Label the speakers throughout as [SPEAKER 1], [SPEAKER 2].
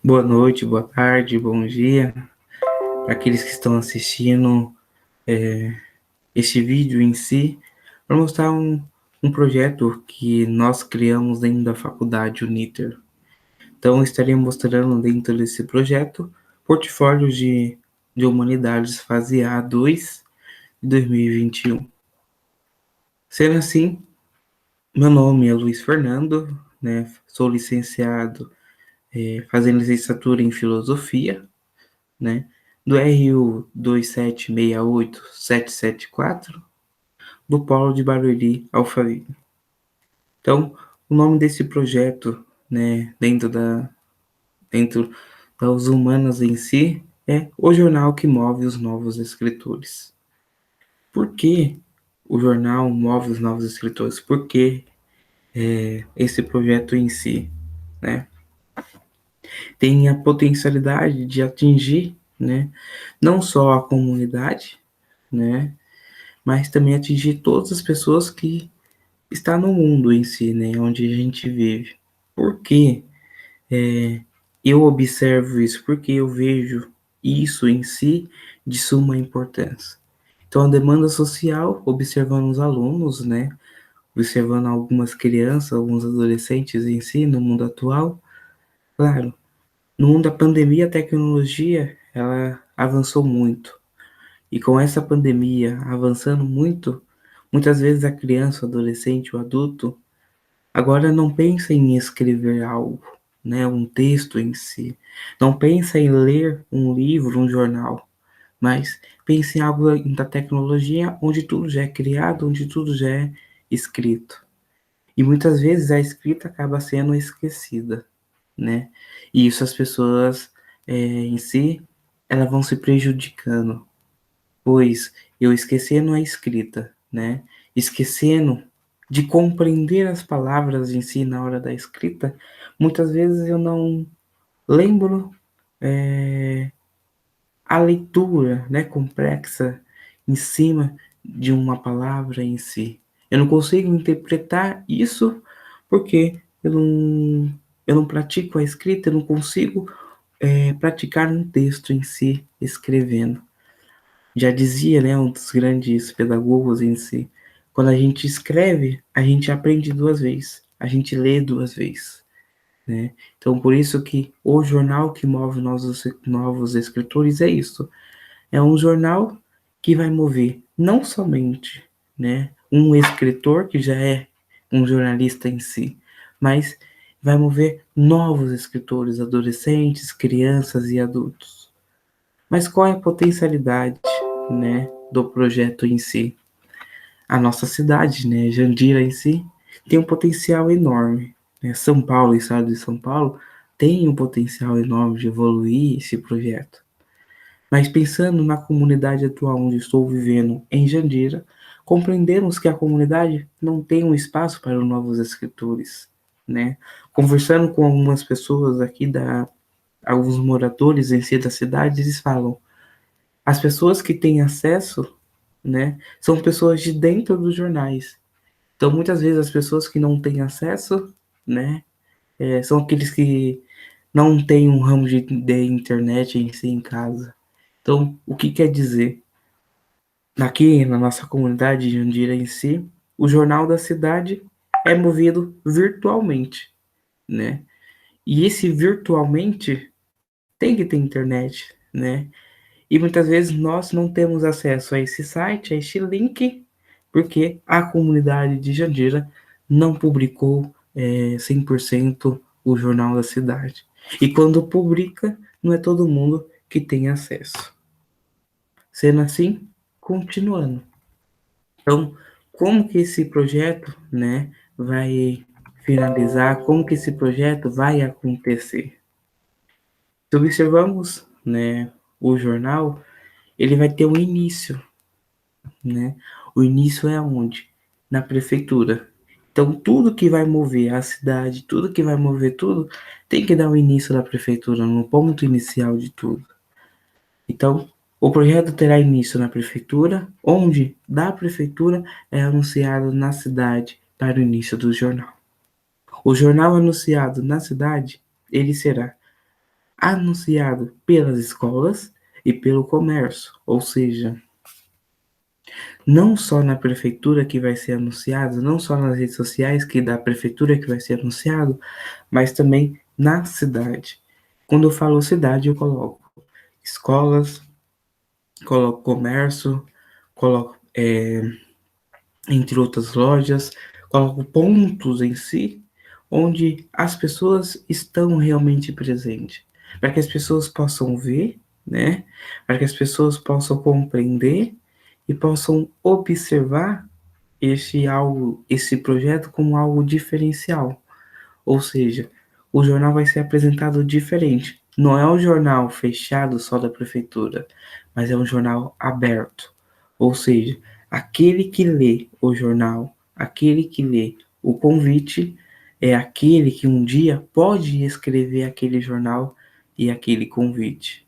[SPEAKER 1] Boa noite, boa tarde, bom dia para aqueles que estão assistindo este vídeo em si, para mostrar um projeto que nós criamos dentro da faculdade Uniter. Então, estarei mostrando dentro desse projeto portfólios de humanidades fase A2 de 2021. Sendo assim, meu nome é Luiz Fernando, né? Sou licenciado, fazendo licenciatura em filosofia, né? Do RU 2768774, do Polo de Barueri, Alphaville. Então, o nome desse projeto, né, dentro das humanas em si, é O Jornal que Move os Novos Escritores. Por que o jornal move os novos escritores? Por que esse projeto em si, né? Tem a potencialidade de atingir, né, não só a comunidade, né, mas também atingir todas as pessoas que estão no mundo em si, né, onde a gente vive. Por que eu observo isso? Porque eu vejo isso em si de suma importância. Então, a demanda social, observando os alunos, né, observando algumas crianças, alguns adolescentes em si, no mundo atual, claro, no mundo da pandemia, a tecnologia, ela avançou muito. E com essa pandemia avançando muito, muitas vezes a criança, o adolescente, o adulto, agora não pensa em escrever algo, né, um texto em si. Não pensa em ler um livro, um jornal, mas pensa em algo da tecnologia onde tudo já é criado, onde tudo já é escrito. E muitas vezes a escrita acaba sendo esquecida, né? E isso as pessoas em si, elas vão se prejudicando, pois eu esquecendo a escrita, né? Esquecendo de compreender as palavras em si na hora da escrita, muitas vezes eu não lembro a leitura, né, complexa em cima de uma palavra em si. Eu não consigo interpretar isso porque eu não pratico a escrita, eu não consigo praticar um texto em si, escrevendo. Já dizia, né, um dos grandes pedagogos em si, quando a gente escreve, a gente aprende duas vezes, a gente lê duas vezes, né? Então, por isso que o jornal que move novos escritores é isso, é um jornal que vai mover não somente, né, um escritor que já é um jornalista em si, mas vai mover novos escritores, adolescentes, crianças e adultos. Mas qual é a potencialidade, né, do projeto em si? A nossa cidade, né, Jandira em si, tem um potencial enorme, né? São Paulo, estado de São Paulo, tem um potencial enorme de evoluir esse projeto. Mas pensando na comunidade atual onde estou vivendo, em Jandira, compreendemos que a comunidade não tem um espaço para novos escritores, né? Conversando com algumas pessoas aqui alguns moradores em si da cidade, eles falam: as pessoas que têm acesso, né, são pessoas de dentro dos jornais. Então, muitas vezes as pessoas que não têm acesso, né, são aqueles que não têm um ramo de internet em si em casa. Então, o que quer dizer? Aqui na nossa comunidade de Jandira em si, o jornal da cidade é movido virtualmente, né? E esse virtualmente tem que ter internet, né? E muitas vezes nós não temos acesso a esse site, a este link, porque a comunidade de Jandira não publicou 100% o jornal da cidade. E quando publica, não é todo mundo que tem acesso. Sendo assim, continuando. Então, como que esse projeto, né, vai finalizar? Como que esse projeto vai acontecer? Se observamos, né, o jornal, ele vai ter um início, né? O início é onde? Na prefeitura. Então, tudo que vai mover a cidade, tudo que vai mover tudo, tem que dar o início na prefeitura, no ponto inicial de tudo. Então, o projeto terá início na prefeitura, onde da prefeitura é anunciado na cidade para o início do jornal. O jornal anunciado na cidade, ele será anunciado pelas escolas e pelo comércio, ou seja, não só na prefeitura que vai ser anunciado, não só nas redes sociais que da prefeitura que vai ser anunciado, mas também na cidade. Quando eu falo cidade, eu coloco escolas, coloco comércio, coloco entre outras lojas, coloco pontos em si, onde as pessoas estão realmente presentes, para que as pessoas possam ver, né? Para que as pessoas possam compreender e possam observar esse projeto como algo diferencial. Ou seja, o jornal vai ser apresentado diferente. Não é um jornal fechado só da prefeitura, mas é um jornal aberto. Ou seja, aquele que lê o jornal, aquele que lê o convite, é aquele que um dia pode escrever aquele jornal e aquele convite,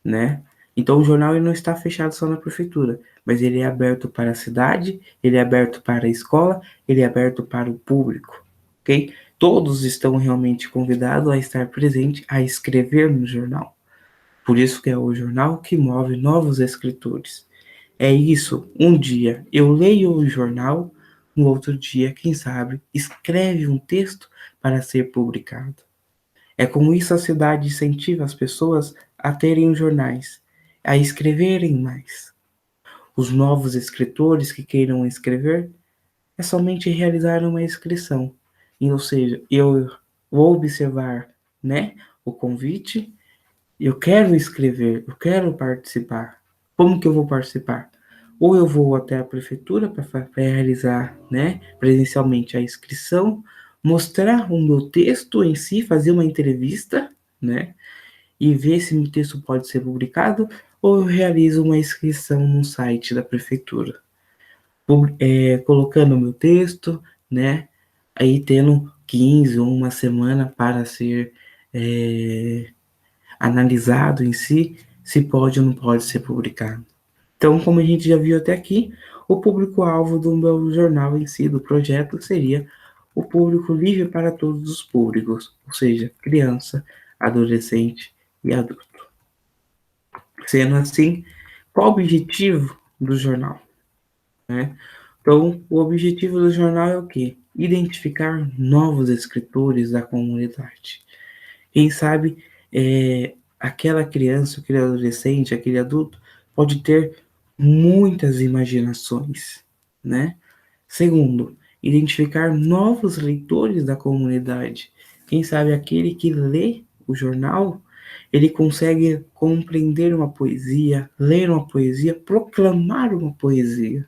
[SPEAKER 1] né? Então o jornal ele não está fechado só na prefeitura, mas ele é aberto para a cidade, ele é aberto para a escola, ele é aberto para o público, ok? Todos estão realmente convidados a estar presente, a escrever no jornal. Por isso que é o jornal que move novos escritores. É isso, um dia eu leio o jornal, no outro dia, quem sabe, escreve um texto para ser publicado. É com isso a cidade incentiva as pessoas a terem jornais, a escreverem mais. Os novos escritores que queiram escrever é somente realizar uma inscrição. Ou seja, eu vou observar, né, o convite, eu quero escrever, eu quero participar. Como que eu vou participar? Ou eu vou até a prefeitura para realizar, né, presencialmente a inscrição, mostrar o meu texto em si, fazer uma entrevista, né, e ver se meu texto pode ser publicado, ou eu realizo uma inscrição no site da prefeitura, colocando o meu texto, né, aí tendo 15 ou uma semana para ser analisado em si, se pode ou não pode ser publicado. Então, como a gente já viu até aqui, o público-alvo do meu jornal em si, do projeto, seria o público livre para todos os públicos, ou seja, criança, adolescente e adulto. Sendo assim, qual o objetivo do jornal, né? Então, o objetivo do jornal é o quê? Identificar novos escritores da comunidade. Quem sabe aquela criança, aquele adolescente, aquele adulto pode ter muitas imaginações, né? Segundo, identificar novos leitores da comunidade. Quem sabe aquele que lê o jornal, ele consegue compreender uma poesia, ler uma poesia, proclamar uma poesia,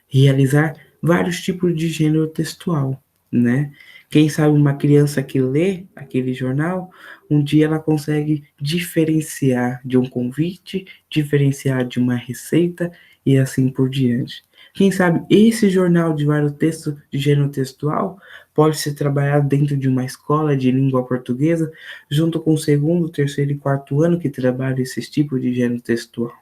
[SPEAKER 1] realizar vários tipos de gênero textual, né? Quem sabe uma criança que lê aquele jornal, um dia ela consegue diferenciar de um convite, diferenciar de uma receita e assim por diante. Quem sabe esse jornal de vários textos de gênero textual pode ser trabalhado dentro de uma escola de língua portuguesa, junto com o segundo, terceiro e quarto ano que trabalha esses tipos de gênero textual.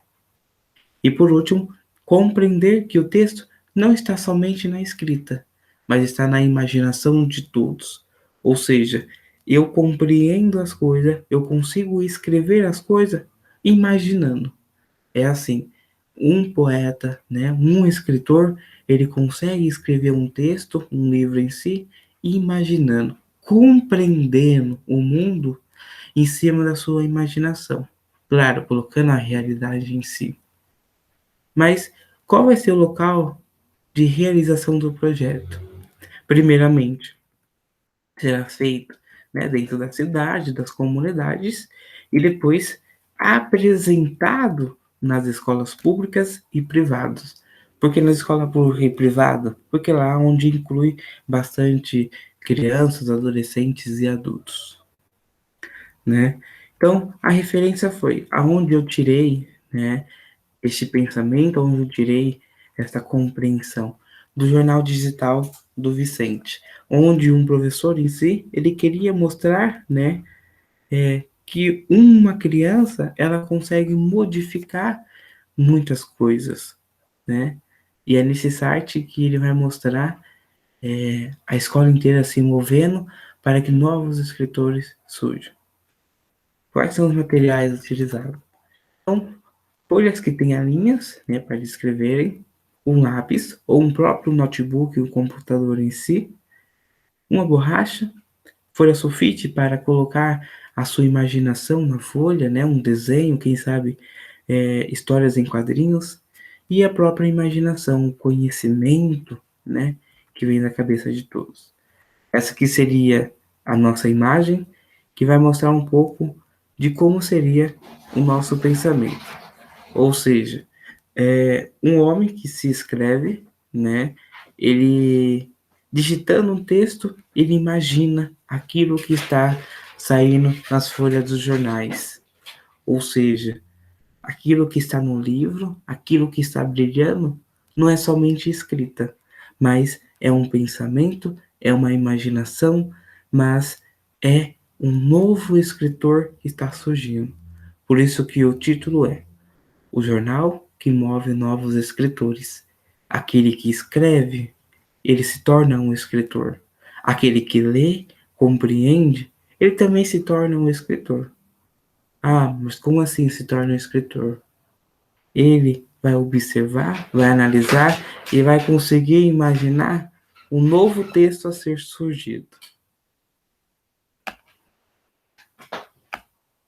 [SPEAKER 1] E por último, compreender que o texto não está somente na escrita, mas está na imaginação de todos. Ou seja, eu compreendo as coisas, eu consigo escrever as coisas imaginando. É assim, um poeta, né, um escritor, ele consegue escrever um texto, um livro em si, imaginando, compreendendo o mundo em cima da sua imaginação. Claro, colocando a realidade em si. Mas qual vai ser o local de realização do projeto? Primeiramente, será feito, né, dentro da cidade, das comunidades, e depois apresentado nas escolas públicas e privadas. Por que na escola pública e privada? Porque lá é onde inclui bastante crianças, adolescentes e adultos, né? Então, a referência foi aonde eu tirei, né, este pensamento, onde eu tirei essa compreensão do jornal digital do Vicente, onde um professor em si, ele queria mostrar, né, que uma criança, ela consegue modificar muitas coisas, né, e é nesse site que ele vai mostrar a escola inteira se movendo para que novos escritores surjam. Quais são os materiais utilizados? Então, folhas que tenham linhas, né, para escreverem, um lápis, ou um próprio notebook, o computador em si, uma borracha, folha sulfite para colocar a sua imaginação na folha, né, um desenho, quem sabe, histórias em quadrinhos, e a própria imaginação, o conhecimento, né, que vem da cabeça de todos. Essa aqui seria a nossa imagem, que vai mostrar um pouco de como seria o nosso pensamento. Ou seja, um homem que se escreve, né? Ele, digitando um texto, ele imagina aquilo que está saindo nas folhas dos jornais. Ou seja, aquilo que está no livro, aquilo que está brilhando, não é somente escrita, mas é um pensamento, é uma imaginação, mas é um novo escritor que está surgindo. Por isso que o título é O Jornal que Move Novos Escritores. Aquele que escreve, ele se torna um escritor. Aquele que lê, compreende, ele também se torna um escritor. Ah, mas como assim se torna um escritor? Ele vai observar, vai analisar e vai conseguir imaginar um novo texto a ser surgido.